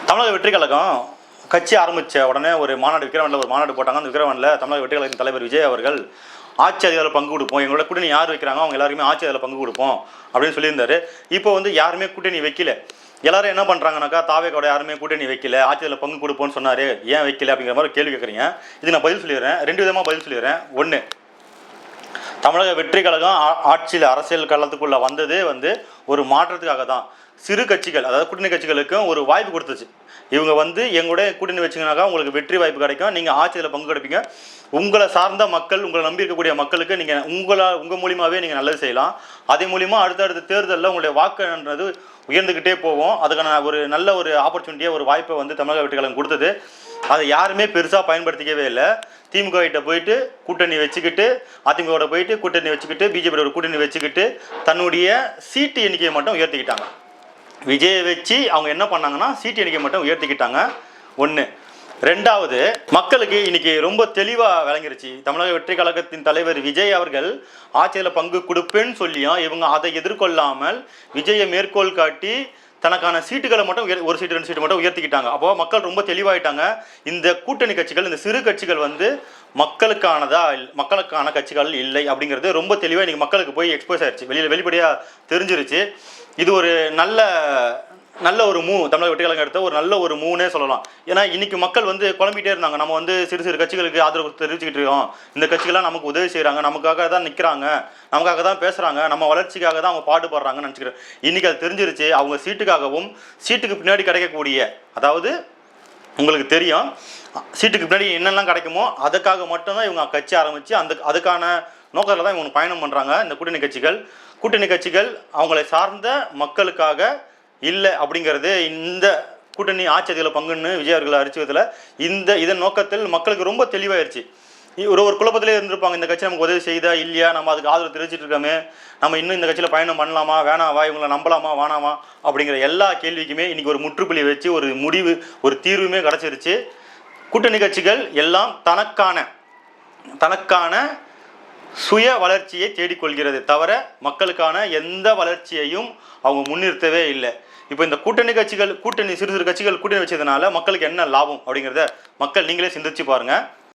தமிழக வெற்றி கழகம் கட்சி ஆரம்பித்த உடனே ஒரு மாநாடு விக்கிரவாண்டில் ஒரு மாநாடு போட்டாங்க. அந்த விக்கிரவாண்டில் தமிழக வெற்றி கழகத்தின் தலைவர் விஜய் அவர்கள் ஆட்சி அதிகாரில் பங்கு கொடுப்போம், எங்களோட கூட்டணி யார் வைக்கிறாங்க அவங்க எல்லாருமே ஆட்சி அதிகாரில் பங்கு கொடுப்போம் அப்படின்னு சொல்லியிருந்தாரு. இப்போ யாருமே கூட்டணி வைக்கல. எல்லாரும் என்ன பண்ணுறாங்கனாக்கா, தாவேக்கோட யாருமே கூட்டணி வைக்கல, ஆட்சியில் பங்கு கொடுப்போம்னு சொன்னார், ஏன் வைக்கல அப்படிங்கிற மாதிரி கேள்வி கேட்குறீங்க. இது நான் பதில் சொல்லிடுறேன், ரெண்டு விதமாக பதில் சொல்லிடுறேன். ஒன்று, தமிழக வெற்றி கழகம் ஆட்சியில் அரசியல் களத்துக்குள்ளே வந்ததே ஒரு மாற்றத்துக்காக தான். சிறு கட்சிகள், அதாவது கூட்டணி கட்சிகளுக்கும் ஒரு வாய்ப்பு கொடுத்துச்சு. இவங்க எங்களோட கூட்டணி வச்சிங்கனாக்கா உங்களுக்கு வெற்றி வாய்ப்பு கிடைக்கும், நீங்கள் ஆட்சியில் பங்கு கிடைப்பீங்க, உங்களை சார்ந்த மக்கள், உங்களை நம்பி இருக்கக்கூடிய மக்களுக்கு நீங்கள் உங்கள் மூலியமாகவே நீங்கள் நல்லது செய்யலாம். அதே மூலிமா அடுத்தடுத்த தேர்தலில் உங்களுடைய வாக்குன்றது உயர்ந்துக்கிட்டே போவோம். அதுக்கான ஒரு நல்ல ஒரு ஆப்பர்ச்சுனிட்டியாக ஒரு வாய்ப்பை தமிழக வெற்றி கழகம் கொடுத்தது. அதை யாருமே பெருசாக பயன்படுத்திக்கவே இல்லை. திமுக கிட்ட போயிட்டு கூட்டணி வச்சுக்கிட்டு, அதிமுக போயிட்டு கூட்டணி வச்சுக்கிட்டு, பிஜேபியோட கூட்டணி வச்சுக்கிட்டு தன்னுடைய சீட்டு எண்ணிக்கையை மட்டும் உயர்த்திக்கிட்டாங்க. விஜயை வச்சு அவங்க என்ன பண்ணாங்கன்னா சீட்டு எண்ணிக்கை மட்டும் உயர்த்திக்கிட்டாங்க. ஒன்று. ரெண்டாவது, மக்களுக்கு இன்னைக்கு ரொம்ப தெளிவாக விளங்கிருச்சு. தமிழக வெற்றி கழகத்தின் தலைவர் விஜய் அவர்கள் ஆட்சியில் பங்கு கொடுப்பேன்னு சொல்லியும் இவங்க அதை எதிர்கொள்ளாமல் விஜயை மேற்கோள் காட்டி தனக்கான சீட்டுகளை மட்டும் ஒரு சீட்டு 2 சீட்டு மட்டும் உயர்த்திக்கிட்டாங்க. அப்போ மக்கள் ரொம்ப தெளிவாயிட்டாங்க. இந்த கூட்டணி கட்சிகள், இந்த சிறு கட்சிகள் மக்களுக்கான கட்சிகள் இல்லை அப்படிங்கிறது ரொம்ப தெளிவாக இன்னைக்கு மக்களுக்கு போய் எக்ஸ்போஸ் ஆயிடுச்சு, வெளிப்படையாக தெரிஞ்சிருச்சு. இது ஒரு நல்ல ஒரு தமிழக வெற்றி கழகம் எடுத்த ஒரு நல்ல ஒரு மூவ்னே சொல்லலாம். ஏன்னா இன்னைக்கு மக்கள் குழம்பிட்டே இருந்தாங்க. நம்ம சிறு கட்சிகளுக்கு ஆதரவு தெரிவிச்சுக்கிட்டு இருக்கோம், இந்த கட்சிகள்லாம் நமக்கு உதவி செய்கிறாங்க, நமக்காக தான் நிற்கிறாங்க, நமக்காக தான் பேசுகிறாங்க, நம்ம வளர்ச்சிக்காக தான் அவங்க பாடுபடுறாங்கன்னு நினச்சிக்கிறேன். இன்றைக்கி அது தெரிஞ்சிருச்சு. அவங்க சீட்டுக்காகவும் சீட்டுக்கு பின்னாடி கிடைக்கக்கூடிய, அதாவது உங்களுக்கு தெரியும் சீட்டுக்கு பின்னாடி என்னெல்லாம் கிடைக்குமோ அதுக்காக மட்டும்தான் இவங்க கட்சி ஆரம்பித்து அதுக்கான நோக்கத்தில் தான் இவங்க பயணம் பண்ணுறாங்க. இந்த கூட்டணி கட்சிகள் அவங்களை சார்ந்த மக்களுக்காக இல்லை அப்படிங்கிறது இந்த கூட்டணி ஆட்சி அதிகாரில் பங்குன்னு விஜய் அவர்களை அறிவிச்சதில் இதன் நோக்கத்தில் மக்களுக்கு ரொம்ப தெளிவாயிருச்சு. ஒரு குழப்பத்திலே இருந்திருப்பாங்க, இந்த கட்சி நமக்கு உதவி செய்தா இல்லையா, நம்ம அதுக்கு ஆதரவு தெரிவிச்சிட்டு இருக்கோமே, நம்ம இன்னும் இந்த கட்சியில் பயணம் பண்ணலாமா வேணாவா, இவங்களை நம்பலாமா வேணாமா அப்படிங்கிற எல்லா கேள்விக்குமே இன்றைக்கி ஒரு முற்றுப்புள்ளி வச்சு ஒரு முடிவு, ஒரு தீர்வுமே கிடச்சிருச்சு. கூட்டணி கட்சிகள் எல்லாம் தனக்கான சுய வளர்ச்சியை தேடிக்கொள்கிறது தவிர மக்களுக்கான எந்த வளர்ச்சியையும் அவங்க முன்னிறுத்தவே இல்லை. இப்போ இந்த சிறு கட்சிகள் கூட்டணி வச்சதுனால மக்களுக்கு என்ன லாபம் அப்படிங்கிறத மக்கள் நீங்களே சிந்திச்சு பாருங்கள்.